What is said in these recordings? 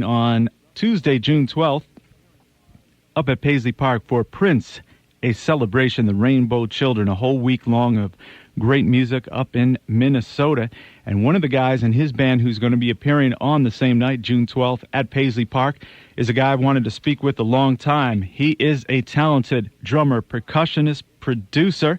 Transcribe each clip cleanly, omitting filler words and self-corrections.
On Tuesday, June 12th, up at Paisley Park for Prince, a celebration, the Rainbow Children, a whole week long of great music up in Minnesota. And one of the guys in his band who's going to be appearing on the same night, June 12th, at Paisley Park, is a guy I wanted to speak with a long time. He is a talented drummer, percussionist, producer.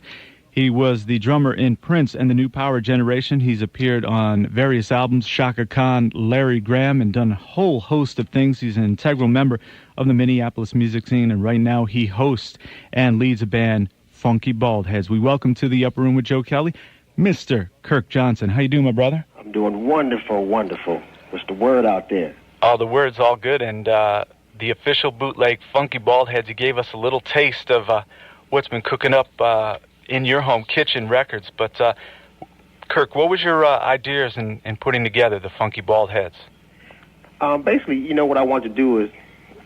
He was the drummer in Prince and the New Power Generation. He's appeared on various albums, Shaka Khan, Larry Graham, and done a whole host of things. He's an integral member of the Minneapolis music scene, and right now he hosts and leads a band, Funky Baldheads. We welcome to the Upper Room with Joe Kelley, Mr. Kirk Johnson. How you doing, my brother? I'm doing wonderful, wonderful. What's the word out there? Oh, the word's all good, and the official bootleg Funky Baldheads, you gave us a little taste of what's been cooking up in your home kitchen records. But Kirk, what was your ideas in putting together the Funky Baldheads? Basically, you know, what I want to do is,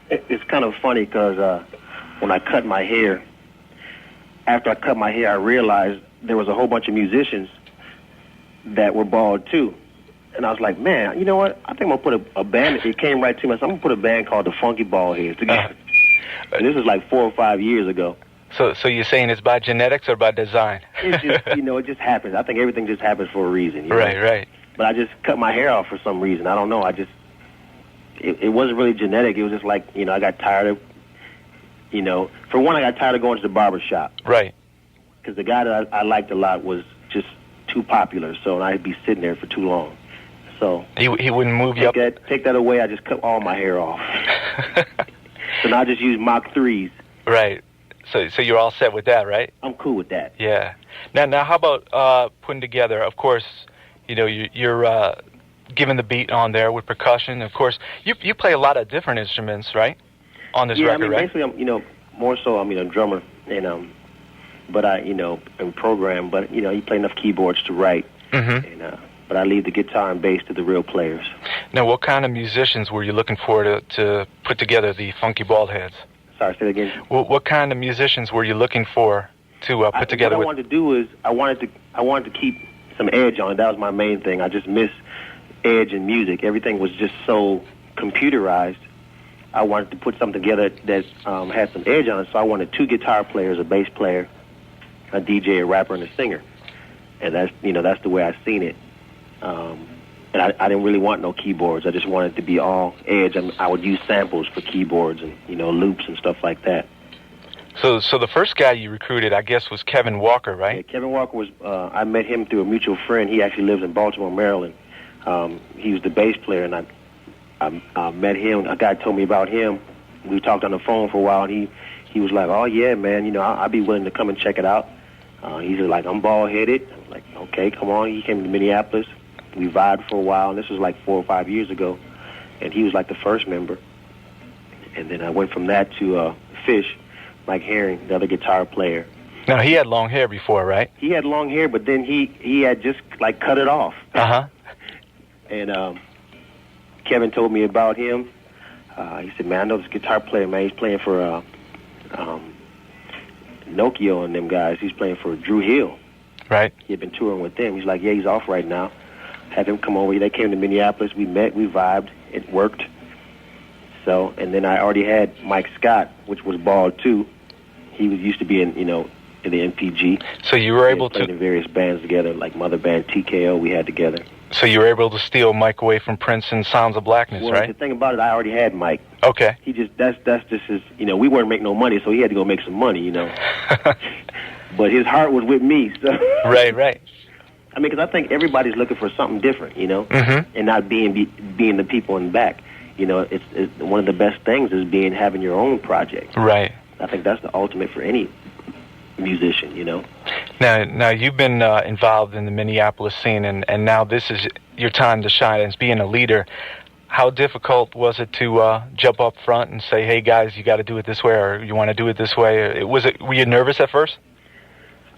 it's kind of funny because when I cut my hair, after I cut my hair, I realized there was a whole bunch of musicians that were bald too. And I was like, man, you know what? I think I'm going to put a band. It came right to me. So I'm going to put a band called the Funky Baldheads together. And this is like 4 or 5 years ago. So you're saying it's by genetics or by design? It's just, you know, it just happens. I think everything just happens for a reason. You know? Right. But I just cut my hair off for some reason. I don't know. It wasn't really genetic. It was just like, you know, I got tired of, you know, for one, I got tired of going to the barber shop. Right. Because the guy that I liked a lot was just too popular, so I'd be sitting there for too long. So he wouldn't move you up? Take that away, I just cut all my hair off. So now I just use Mach 3s. Right. So you're all set with that, right? I'm cool with that. Yeah. Now how about putting together, of course, you know, you're giving the beat on there with percussion. Of course, you play a lot of different instruments, right? On this record, right? Basically, I'm, you know, more so, I'm, you know, a drummer, and but I, you know, and program, but, you know, you play enough keyboards to write. Mm-hmm. And, but I leave the guitar and bass to the real players. Now, what kind of musicians were you looking for to put together the Funky Baldheads? Sorry, say that again. What kind of musicians were you looking for to put together? What I wanted to do is I wanted to keep some edge on it. That was my main thing. I just miss edge in music. Everything was just so computerized. I wanted to put something together that had some edge on it. So I wanted 2 guitar players, a bass player, a DJ, a rapper, and a singer. And that's, you know, that's the way I seen it. And I didn't really want no keyboards. I just wanted it to be all edge. I would use samples for keyboards and, you know, loops and stuff like that. So the first guy you recruited, I guess, was Kevin Walker, right? Yeah, Kevin Walker was, I met him through a mutual friend. He actually lives in Baltimore, Maryland. He was the bass player, and I met him. A guy told me about him. We talked on the phone for a while, and he was like, oh, yeah, man, you know, I'd be willing to come and check it out. He's like, I'm bald-headed. I'm like, okay, come on. He came to Minneapolis. We vibed for a while, and this was like 4 or 5 years ago, and he was like the first member. And then I went from that to Fish, Mike Herring, the other guitar player. Now, he had long hair before, right? He had long hair, but then he had just, like, cut it off. Uh-huh. And Kevin told me about him. He said, man, I know this guitar player, man. He's playing for Nokia and them guys. He's playing for Drew Hill. Right. He had been touring with them. He's like, yeah, he's off right now. Had him come over. They came to Minneapolis. We met. We vibed. It worked. So, and then I already had Mike Scott, which was bald too. He used to be in, you know, in the NPG. So you were able to in various bands together, like Mother Band, TKO. We had together. So you were able to steal Mike away from Prince and Sounds of Blackness, well, right? The thing about it, I already had Mike. Okay. He just that's just his. You know, we weren't making no money, so he had to go make some money. You know. But his heart was with me. So. Right. I mean, because I think everybody's looking for something different, you know, mm-hmm. and not being the people in the back. You know, it's one of the best things is having your own project. Right. I think that's the ultimate for any musician, you know. Now you've been involved in the Minneapolis scene, and now this is your time to shine as being a leader. How difficult was it to jump up front and say, "Hey guys, you got to do it this way," or "You want to do it this way"? Were you nervous at first?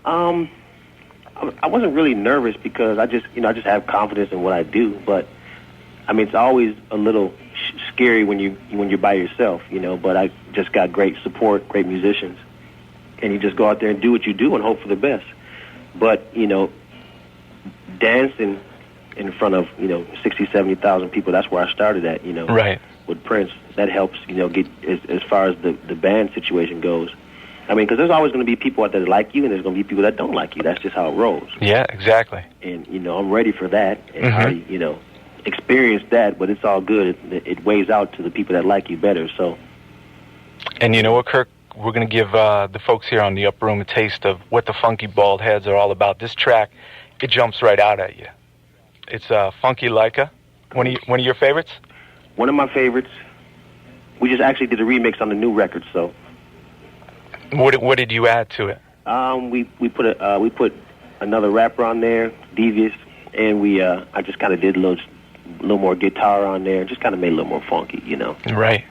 I wasn't really nervous because I just have confidence in what I do. But I mean, it's always a little scary when you're by yourself, you know. But I just got great support, great musicians, and you just go out there and do what you do and hope for the best. But you know, dancing in front of 60,000, 70,000 people, that's where I started at, you know. Right. with Prince, that helps, get as far as the band situation goes. I mean, because there's always going to be people that like you, and there's going to be people that don't like you. That's just how it rolls. Yeah, exactly. And, I'm ready for that. And I already, experienced that, but it's all good. It weighs out to the people that like you better, so. And you know what, Kirk? We're going to give the folks here on the Upper Room a taste of what the Funky Bald Heads are all about. This track, it jumps right out at you. It's Funky Like-a. One of your favorites? One of my favorites. We just actually did a remix on the new record, so. What did you add to it? We put another rapper on there, Devious, and I just kind of did a little more guitar on there, just kind of made it a little more funky, Right.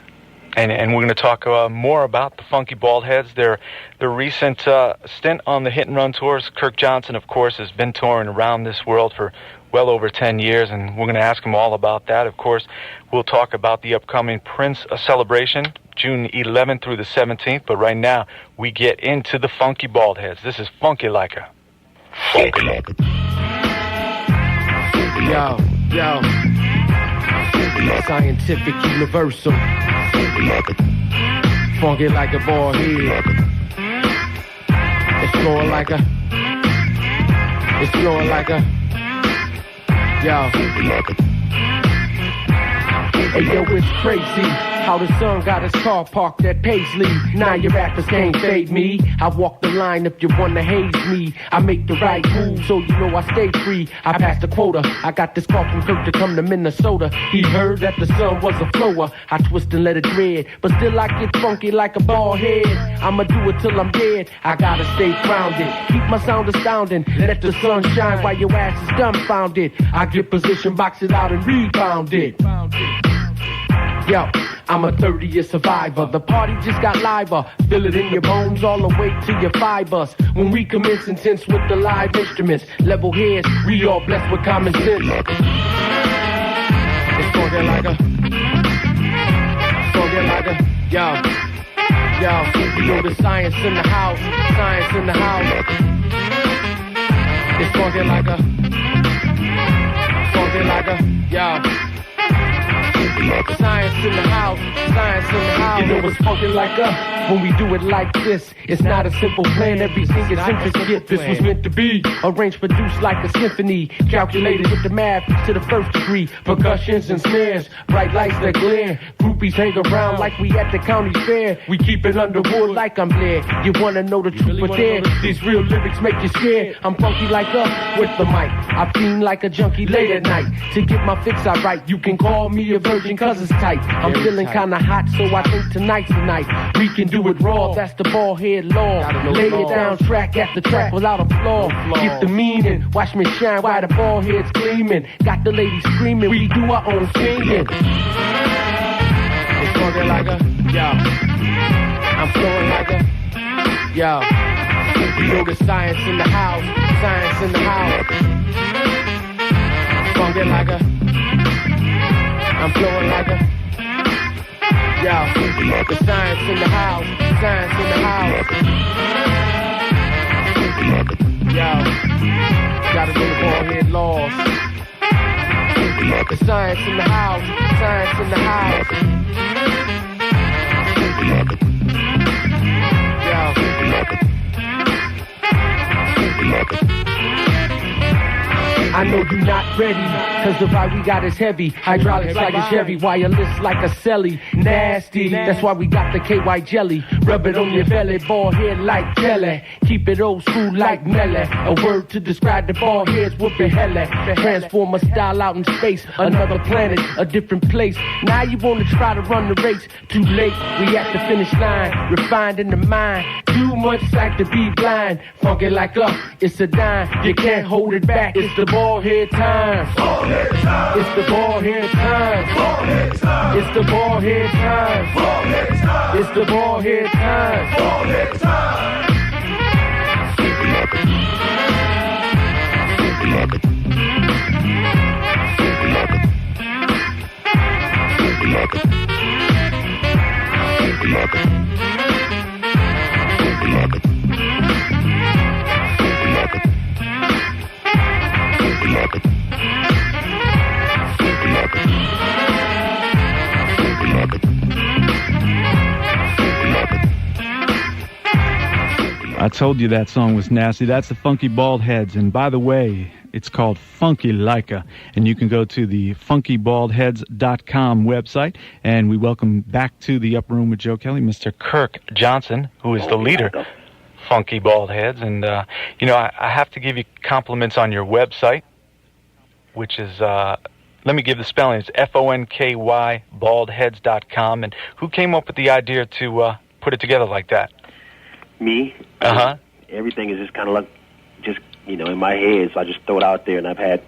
And we're going to talk more about the Funky Bald Heads. Their recent stint on the Hit and Run tours. Kirk Johnson, of course, has been touring around this world for well over 10 years, and we're going to ask him all about that. Of course, we'll talk about the upcoming Prince celebration, June 11th through the 17th. But right now, we get into the Funky Bald Heads. This is Funky Like-a. Funky Like-a. Yo. Scientific, universal. Funky like a ball head. It's flowing like a. Yo. Hey yo, it's crazy how the sun got his car parked at Paisley. Now your rappers can't fade me. I walk the line if you wanna haze me. I make the right move, so you know I stay free. I pass the quota. I got this call from Kirk to come to Minnesota. He heard that the sun was a flower. I twist and let it dread, but still I get funky like a ball head. I'ma do it till I'm dead. I gotta stay grounded. Keep my sound astounding. Let the sun shine while your ass is dumbfounded. I get position, box it out and rebound it. Yo, I'm a 30-year survivor. The party just got liver. Feel it in your bones all the way to your fibers. When we commence intense with the live instruments, level heads, we all blessed with common sense. It's funky like a. Yo, you know the science in the house. It's funky like a. Yo. Science in the house. You know it's funky like us when we do it like this. It's not a simple plan, everything is intricate. This was meant to be arranged, produced like a symphony, calculated with the math to the first degree. Percussions and snares, bright lights that glare. Groupies hang around like we at the county fair. We keep it underwood like I'm Blair. You wanna know the truth, but there, these real lyrics make you scared. I'm funky like us with the mic. I fiend like a junkie late at night. To get my fix I write, you can call me a virgin cause it's tight. I'm feeling kinda hot, so I think tonight's the night. We can do it raw, that's the ball head law. Lay it down track after track without a flaw. Get the meaning, watch me shine while the ball head's gleaming. Got the ladies screaming, we do our own singing. It's funky like a, yo. I'm flowing like a, yo. You know the science in the house. Funky like a, I'm flowing like a, yo. The science in the house. Yo, gotta know the ball head laws. The science in the house. I know you're not ready, cause the vibe we got is heavy. Hydraulics like a Chevy, wireless like a celly. Nasty, that's why we got the KY jelly. Rub it on your belly, ball head like jelly. Keep it old school like Melly. A word to describe the ball heads whooping hella. Transformer style out in space, another planet, a different place. Now you wanna try to run the race. Too late, we at the finish line. Refined in the mind, too much sight to be blind. Funky like us, it's a dime. You can't hold it back, it's the ball head time. It's the ball head time. It's the ball head time. It's the ball head time. I told you that song was nasty. That's the Funky Bald Heads. And by the way, it's called Funky Leica. And you can go to the funkybaldheads.com website. And we welcome back to the Upper Room with Joe Kelley, Mr. Kirk Johnson, who is the leader of Funky Bald Heads. And, I have to give you compliments on your website, which is, let me give the spelling. It's FONKY baldheads.com. And who came up with the idea to put it together like that? Me. Everything is just kind of like, in my head. So I just throw it out there, and I've had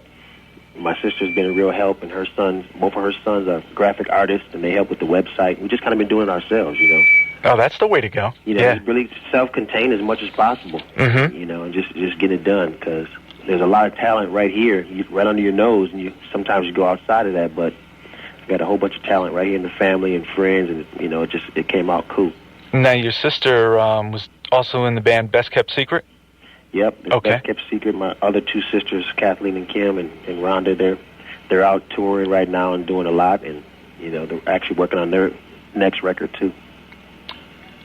my sister's been a real help, and both of her sons are graphic artists, and they help with the website. We just kind of been doing it ourselves, Oh, that's the way to go. Just really self-contained as much as possible. And just get it done, because there's a lot of talent right here, right under your nose, and sometimes you go outside of that, but you got a whole bunch of talent right here in the family and friends, and it came out cool. Now, your sister was also in the band Best Kept Secret? Yep, Best Kept Secret. My other two sisters, Kathleen and Kim, and Rhonda, they're out touring right now and doing a lot, and they're actually working on their next record too.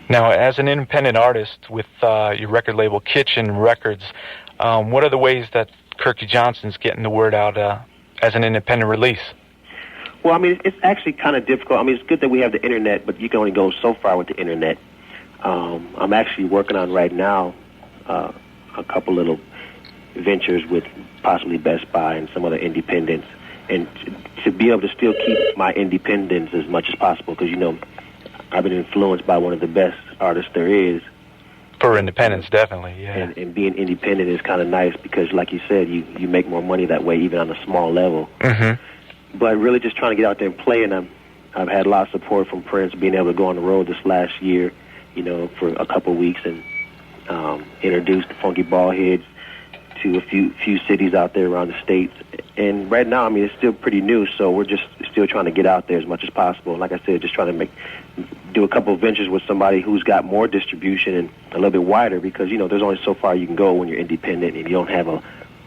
Now, as an independent artist with your record label Kitchen Records, what are the ways that Kirky Johnson's getting the word out as an independent release? Well, it's actually kind of difficult. It's good that we have the internet, but you can only go so far with the internet. I'm actually working on right now a couple little ventures with possibly Best Buy and some other independents, and to be able to still keep my independence as much as possible, because I've been influenced by one of the best artists there is. For independence, definitely, yeah. And being independent is kind of nice because, like you said, you make more money that way, even on a small level. But really just trying to get out there and play, and I've had a lot of support from Prince, being able to go on the road this last year, for a couple of weeks, and introduce the Funky Bald Heads to a few cities out there around the States. And right now, it's still pretty new, so we're just still trying to get out there as much as possible. And like I said, just trying to do a couple of ventures with somebody who's got more distribution and a little bit wider, because, there's only so far you can go when you're independent and you don't have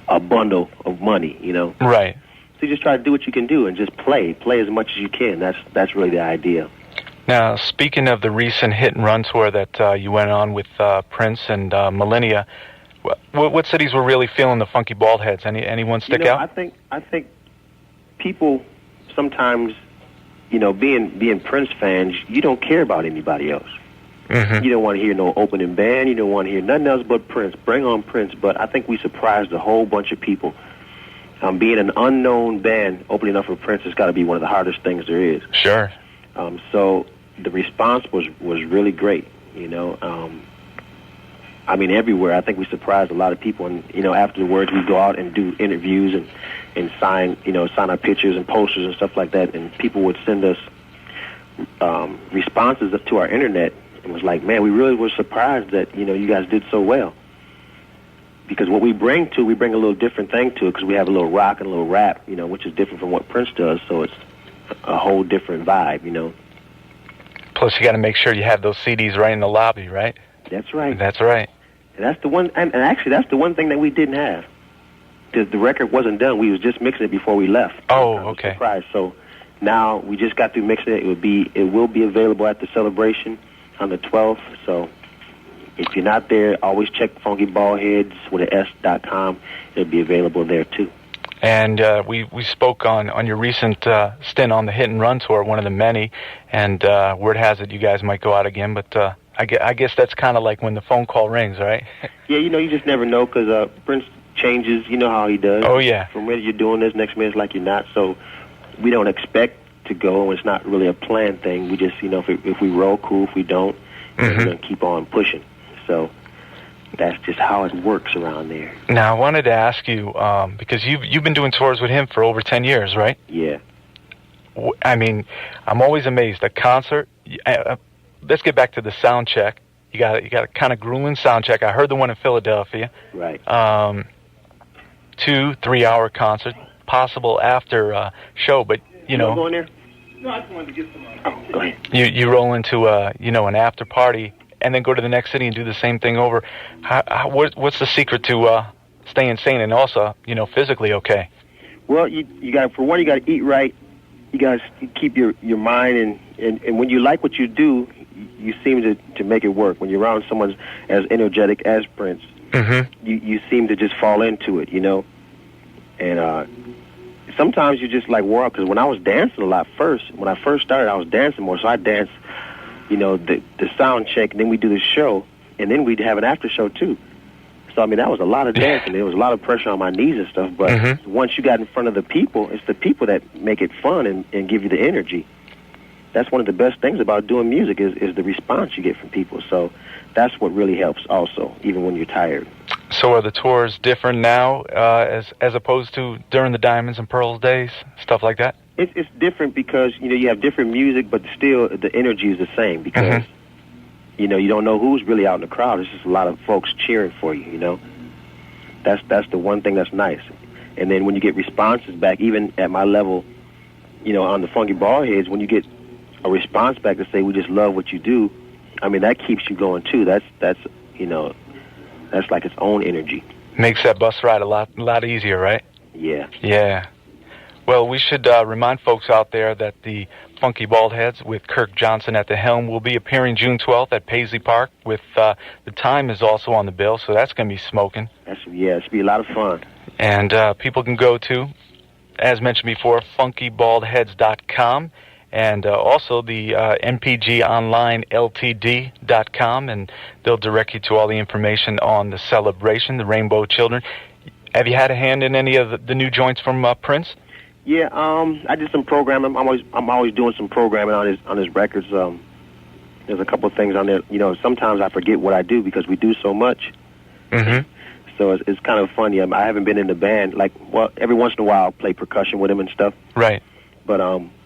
a bundle of money, Right. So you just try to do what you can do and just play as much as you can. That's really the idea. Now, speaking of the recent hit and run tour that you went on with Prince and Millennia, what cities were really feeling the Funky Bald Heads? Anyone stick out? I think people sometimes, being Prince fans, you don't care about anybody else. You don't want to hear no opening band. You don't want to hear nothing else but Prince. Bring on Prince. But I think we surprised a whole bunch of people. Being an unknown band, opening up for Prince has got to be one of the hardest things there is. Sure. So the response was really great, everywhere. I think we surprised a lot of people, and, afterwards we go out and do interviews and sign our pictures and posters and stuff like that, and people would send us responses to our internet, and was like, man, we really were surprised that, you guys did so well. Because what we bring a little different thing to it, because we have a little rock and a little rap, which is different from what Prince does, so it's a whole different vibe, Plus, you got to make sure you have those CDs right in the lobby, right? That's right. That's right. And that's the one, and actually, that's the one thing that we didn't have. Because the record wasn't done. We was just mixing it before we left. Oh, okay. Surprise. So now we just got through mixing it. It will be available at the celebration on the 12th. So if you're not there, always check funkybaldheads.com. It'll be available there too. And we spoke on your recent stint on the Hit and Run tour, one of the many, and word has it you guys might go out again, but I guess that's kind of like when the phone call rings, right? Yeah, you just never know, because Prince changes, you know how he does. Oh, yeah. From minute you're doing this, next minute it's like you're not, so we don't expect to go, and it's not really a planned thing. We just, if we roll, cool. If we don't, we're going to keep on pushing. So that's just how it works around there. Now, I wanted to ask you, because you've been doing tours with him for over 10 years, right? Yeah. I'm always amazed. A concert, let's get back to the sound check. You got a kind of grueling sound check. I heard the one in Philadelphia. Right. 2-3 hour concert, possible after show, but, You going there? No, I just wanted to get some. Oh, go ahead. You roll into an after party, and then go to the next city and do the same thing over. What's the secret to staying sane and also, physically okay? Well, you got, for one, you got to eat right. You got to keep your mind, and when you like what you do, you seem to make it work. When you're around someone as energetic as Prince, you seem to just fall into it, you know. And sometimes you just like wore out, because when I was dancing a lot when I first started, I was dancing more, so I danced, you know, the sound check, and then we do the show, and then we'd have an after show too. So, I mean, that was a lot of dancing. There was a lot of pressure on my knees and stuff, but once you got in front of the people, it's the people that make it fun and give you the energy. That's one of the best things about doing music is the response you get from people. So that's what really helps also, even when you're tired. So are the tours different now as opposed to during the Diamonds and Pearls days, stuff like that? It's different because, you know, you have different music, but still the energy is the same because, you know, you don't know who's really out in the crowd. It's just a lot of folks cheering for you, you know. That's the one thing that's nice. And then when you get responses back, even at my level, you know, on the Funky Ballheads, when you get a response back to say, we just love what you do, I mean, that keeps you going too. That's you know, that's like its own energy. Makes that bus ride a lot easier, right? Yeah. Yeah. Well, we should remind folks out there that the Funky Baldheads with Kirk Johnson at the helm will be appearing June 12th at Paisley Park. With the time is also on the bill, so that's going to be smoking. It's going to be a lot of fun. And people can go to, as mentioned before, funkybaldheads.com. And also the NPG online LTD.com, and they'll direct you to all the information on the celebration, the Rainbow Children. Have you had a hand in any of the new joints from Prince? Yeah, I did some programming. I'm always doing some programming on his records. There's a couple of things on there. You know, sometimes I forget what I do because we do so much. So it's kind of funny. I haven't been in the band. Like, well, every once in a while I'll play percussion with him and stuff. Right. But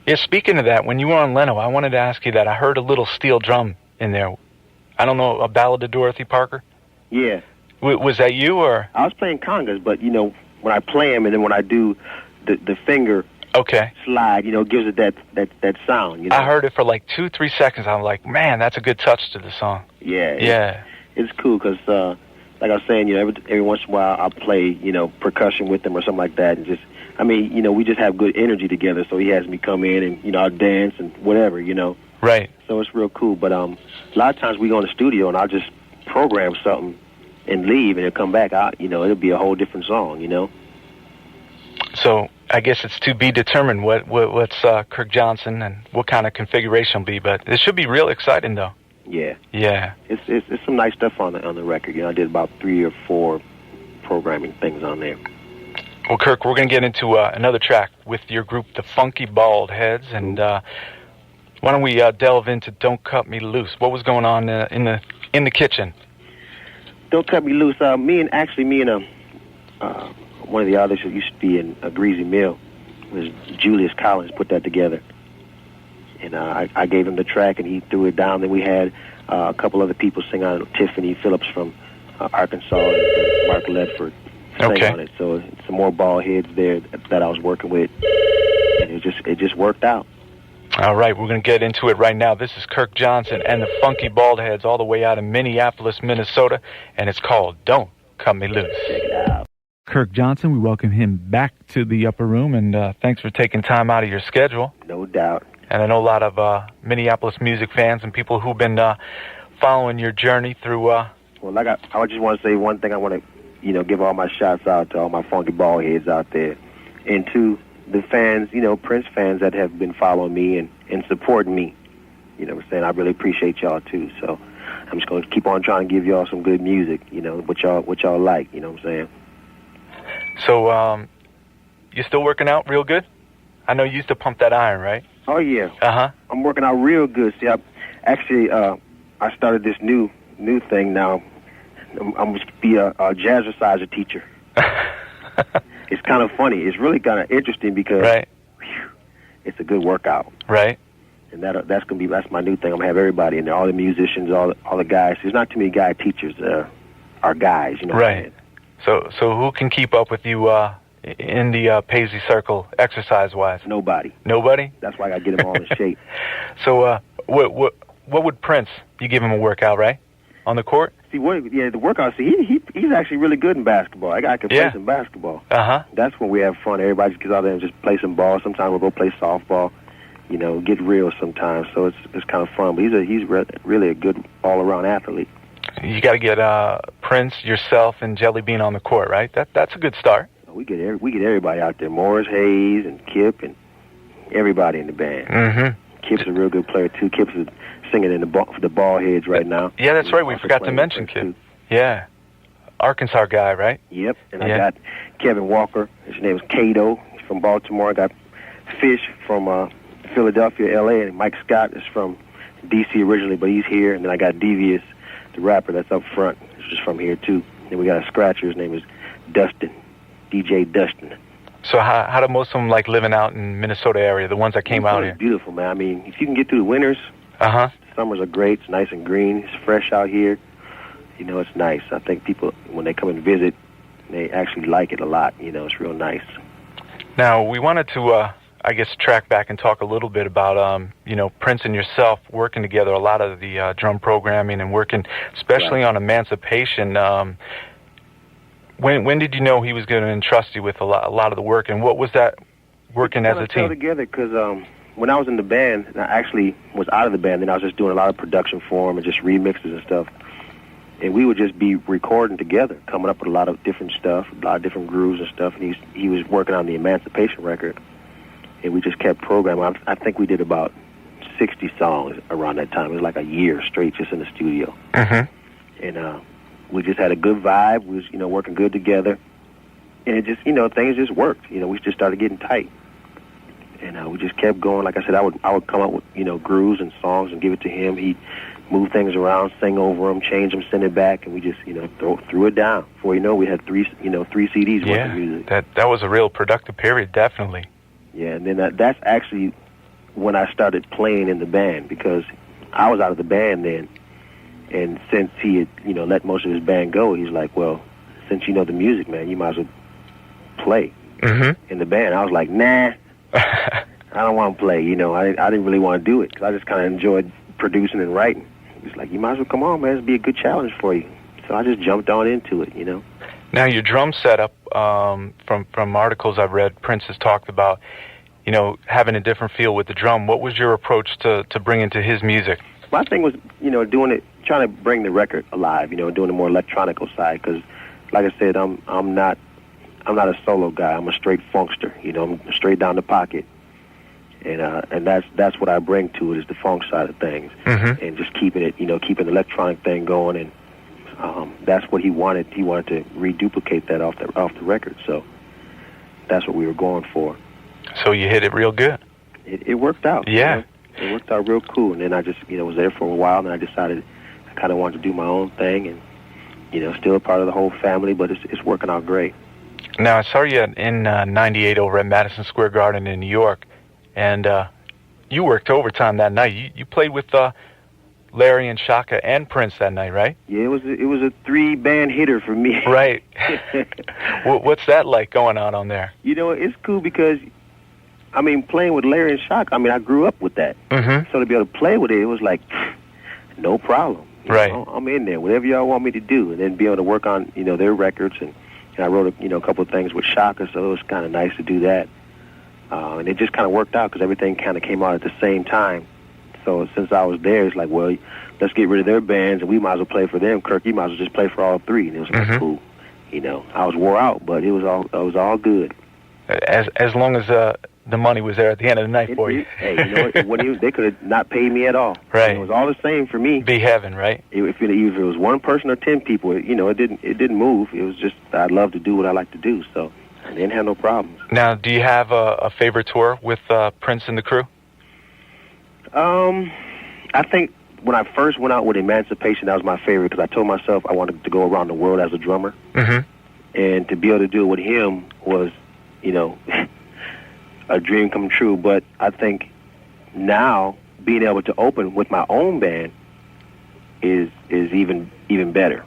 yeah, speaking of that, when you were on Leno, I wanted to ask you that. I heard a little steel drum in there. I don't know, a Ballad of Dorothy Parker? Yeah. Was that you, or? I was playing congas, but, you know, when I play them and then when I do the finger slide, you know, gives it that sound, you know? I heard it for like 2-3 seconds. I'm like, man, that's a good touch to the song. Yeah. It's cool because, like I was saying, you know, every once in a while I'll play, you know, percussion with them or something like that, and just, I mean, you know, we just have good energy together, so he has me come in and, you know, I'll dance and whatever, you know. Right. So it's real cool. But a lot of times we go in the studio and I'll just program something and leave, and it'll come back out, you know, it'll be a whole different song, you know. So I guess it's to be determined what's Kirk Johnson and what kind of configuration will be, but it should be real exciting, though. Yeah. Yeah. It's some nice stuff on the record. You know, I did about 3 or 4 programming things on there. Well, Kirk, we're going to get into another track with your group, the Funky Baldheads, and why don't we delve into "Don't Cut Me Loose"? What was going on in the kitchen? "Don't Cut Me Loose." Me and one of the others who used to be in a Greasy Mill was Julius Collins put that together, and I gave him the track and he threw it down. Then we had a couple other people sing on it. Tiffany Phillips from Arkansas and Mark Ledford. On it. So some more ball heads there that I was working with, and it just worked out. All right, we're going to get into it right now. This is Kirk Johnson and the Funky Baldheads all the way out of Minneapolis, Minnesota, and it's called "Don't Cut Me Loose." Check it out. Kirk Johnson, we welcome him back to the Upper Room, and thanks for taking time out of your schedule. No doubt. And I know a lot of Minneapolis music fans and people who've been following your journey through... Well, I just want to say one thing. I want to, you know, give all my shots out to all my Funky Ballheads out there, and to the fans, you know, Prince fans that have been following me and supporting me. You know what I'm saying? I really appreciate y'all too. So I'm just going to keep on trying to give y'all some good music, you know, what y'all like, you know what I'm saying? So you still working out real good? I know you used to pump that iron, right? Oh yeah. I'm working out real good. See, I started this new thing now. I'm going to be a jazzerciser teacher. It's kind of funny. It's really kind of interesting because it's a good workout. Right. And that's my new thing. I'm going to have everybody in there, all the musicians, all the guys. There's not too many guy teachers are guys, you know. Right. So who can keep up with you in the Paisley Circle exercise-wise? Nobody. Nobody? That's why I got to get them all in shape. So what would Prince, you give him a workout, right? On the court? See, the workout, he's actually really good in basketball. I can play some basketball. That's when we have fun. Everybody gets out there and just play some ball. Sometimes we'll go play softball. get real sometimes. So it's kind of fun. But he's really a good all-around athlete. You got to get Prince, yourself, and Jelly Bean on the court, right? That's a good start. We get everybody out there. Morris Hayes and Kip and everybody in the band. Mm-hmm. Kip's a real good player too. Kip's singing in the ball heads right now. Yeah, that's right. We forgot to mention Kip. Yeah, Arkansas guy, right? Yep. And I got Kevin Walker. His name is Cato. He's from Baltimore. I got Fish from Philadelphia, L.A., and Mike Scott is from D.C. originally, but he's here. And then I got Devious, the rapper that's up front. He's just from here too. And we got a scratcher. His name is Dustin, DJ Dustin. So how do most of them like living out in Minnesota area, the ones that came out here? Beautiful, man. I mean, if you can get through the winters, summers are great. It's nice and green. It's fresh out here. It's nice. I think people, when they come and visit, they actually like it a lot. It's real nice. Now, we wanted to, track back and talk a little bit about, Prince and yourself working together, a lot of the drum programming and working, especially on Emancipation. When did you know he was going to entrust you with a lot of the work, and what was that working as a team? We together because when I was in the band, and I actually was out of the band, then I was just doing a lot of production for him and just remixes and stuff. And we would just be recording together, coming up with a lot of different stuff, a lot of different grooves and stuff. And he was working on the Emancipation record, and we just kept programming. I think we did about 60 songs around that time. It was like a year straight just in the studio. Mm-hmm. And we just had a good vibe. We was, working good together. And it just, things just worked. We just started getting tight. And we just kept going. Like I said, I would come up with, grooves and songs and give it to him. He'd move things around, sing over them, change them, send it back, and we just, threw it down. Before you know, we had three CDs worth of music. That was a real productive period, definitely. Yeah, and then that's actually when I started playing in the band, because I was out of the band then. And since he had, let most of his band go, he's like, well, since you know the music, man, you might as well play in the band. I was like, nah, I don't want to play. I didn't really want to do it because I just kind of enjoyed producing and writing. He's like, you might as well come on, man. It'd be a good challenge for you. So I just jumped on into it, Now, your drum setup, from articles I've read, Prince has talked about, having a different feel with the drum. What was your approach to bring into his music? My thing was, doing it, trying to bring the record alive, doing the more electronical side. Because, like I said, I'm not a solo guy. I'm a straight funkster. I'm straight down the pocket, and that's what I bring to it is the funk side of things, and just keeping it, keeping the electronic thing going. And that's what he wanted. He wanted to reduplicate that off the record. So that's what we were going for. So you hit it real good. It worked out. Yeah. It worked out real cool, and then I just, was there for a while, and I decided I kind of wanted to do my own thing, and, still a part of the whole family, but it's working out great. Now, I saw you in 98 over at Madison Square Garden in New York, and you worked overtime that night. You played with Larry and Shaka and Prince that night, right? Yeah, it was a 3-band hitter for me. Right. What's that like going on there? It's cool because, playing with Larry and Shaka, I grew up with that. Mm-hmm. So to be able to play with it was like, no problem. Right. I'm in there, whatever y'all want me to do. And then be able to work on, their records. And I wrote, a couple of things with Shaka, so it was kind of nice to do that. And it just kind of worked out because everything kind of came out at the same time. So since I was there, it's like, well, let's get rid of their bands, and we might as well play for them. Kirk, you might as well just play for all three. And it was like, cool. I was wore out, but it was all good. As long as the money was there at the end of the night for you. Hey, they could have not paid me at all. Right. It was all the same for me. Be heaven, right? If it was one person or 10 people, it didn't move. It was just I love to do what I like to do, so I didn't have no problems. Now, do you have a favorite tour with Prince and the crew? I think when I first went out with Emancipation, that was my favorite because I told myself I wanted to go around the world as a drummer. Mm-hmm. And to be able to do it with him was, a dream come true. But I think now being able to open with my own band is even better.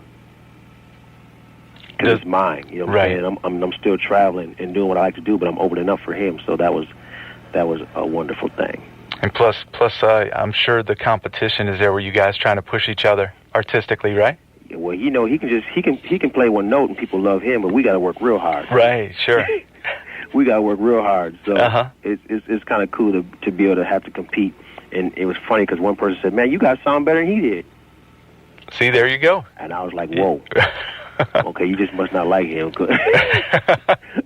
Because it's mine, right. I'm still traveling and doing what I like to do, but I'm opening up for him. So that was a wonderful thing. And plus, I'm sure the competition is there where you guys trying to push each other artistically, right? Well, he can play one note and people love him, but we got to work real hard. Right, sure. we got to work real hard. So Uh-huh. it's kind of cool to be able to have to compete. And it was funny because one person said, "Man, you guys sound better than he did." See, there you go. And I was like, "Whoa, okay, you just must not like him."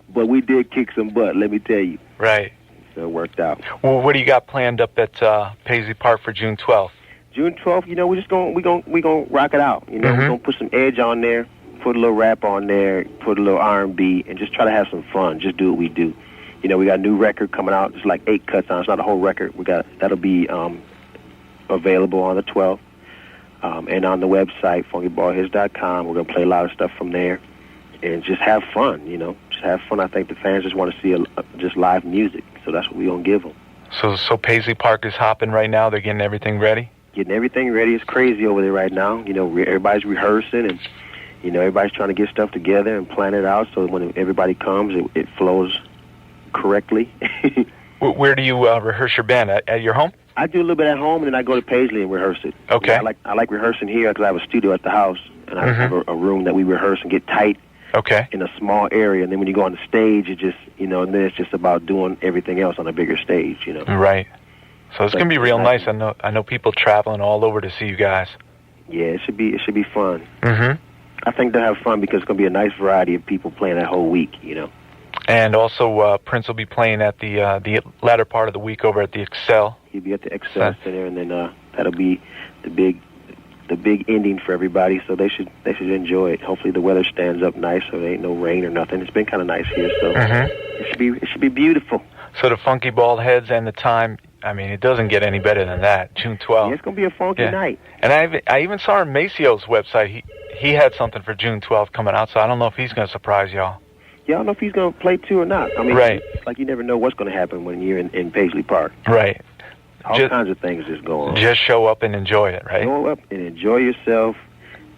But we did kick some butt, let me tell you. Right. So it worked out. Well, what do you got planned up at Paisley Park for June 12th? June 12th, we're just we gonna rock it out. We're gonna put some edge on there, put a little rap on there, put a little R&B, and just try to have some fun. Just do what we do. We got a new record coming out. It's like 8 cuts on. It's not a whole record. That'll be available on the 12th, and on the website funkyballheads.com. We're gonna play a lot of stuff from there, and just have fun. Just have fun. I think the fans just want to see just live music, so that's what we're gonna give them. So Paisley Park is hopping right now. They're getting everything ready. Getting everything ready. It's crazy over there right now. Everybody's rehearsing, and everybody's trying to get stuff together and plan it out so when everybody comes, it flows correctly. Where do you rehearse your band? At your home? I do a little bit at home, and then I go to Paisley and rehearse it. Okay. I like rehearsing here because I have a studio at the house, and I have a room that we rehearse and get tight. Okay. In a small area, and then when you go on the stage, it just and then it's just about doing everything else on a bigger stage. Right. So it's gonna be real nice. I know people traveling all over to see you guys. Yeah, it should be fun. Mm-hmm. I think they'll have fun because it's gonna be a nice variety of people playing that whole week. And also, Prince will be playing at the latter part of the week over at the Excel. He'll be at the Excel Center, and then that'll be the big ending for everybody. So they should enjoy it. Hopefully the weather stands up nice, so there ain't no rain or nothing. It's been kind of nice here, so it should be beautiful. So the Funky Bald Heads and the time. I mean, it doesn't get any better than that. June 12th. Yeah, it's gonna be a funky night. And I even saw on Maceo's website he had something for June 12th coming out. So I don't know if he's gonna surprise y'all. Yeah, I don't know if he's going to play too or not. I mean, right. It's like you never know what's going to happen when you're in Paisley Park. Right. All kinds of things just go on. Just show up and enjoy it, right? Show up and enjoy yourself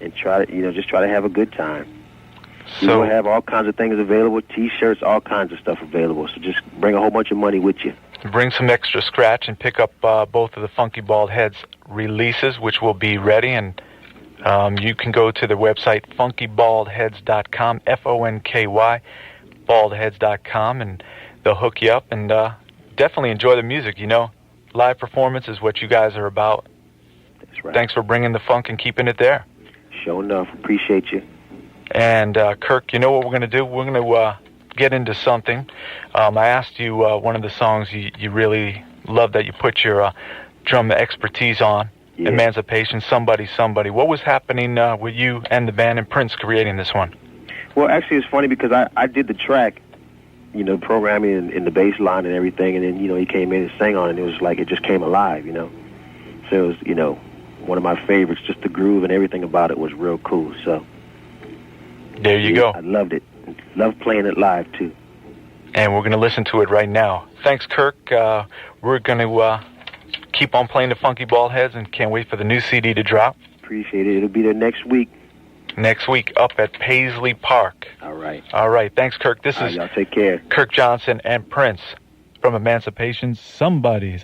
and try to have a good time. So we'll have all kinds of things available, T-shirts, all kinds of stuff available. So just bring a whole bunch of money with you. Bring some extra scratch and pick up both of the Funky Bald Heads releases, which will be ready. And you can go to the website funkybaldheads.com, FONKY, baldheads.com, and they'll hook you up. And definitely enjoy the music. Live performance is what you guys are about. That's right. Thanks for bringing the funk and keeping it there. Sure enough. Appreciate you. And Kirk, you know what we're going to do? We're going to get into something. I asked you one of the songs you really love that you put your drum expertise on. Yeah. Emancipation, Somebody. What was happening with you and the band and Prince creating this one? Well, actually, it's funny because I did the track, programming in the bass line and everything, and then, he came in and sang on it, and it was like it just came alive, So it was, one of my favorites. Just the groove and everything about it was real cool, so. There you go. I loved it. Loved playing it live, too. And we're going to listen to it right now. Thanks, Kirk. We're going to keep on playing the Funky Bald Heads and can't wait for the new CD to drop. Appreciate it. It'll be there next week. Next week up at Paisley Park. All right. All right. Thanks, Kirk. This is y'all take care. Kirk Johnson and Prince from Emancipation. Somebody.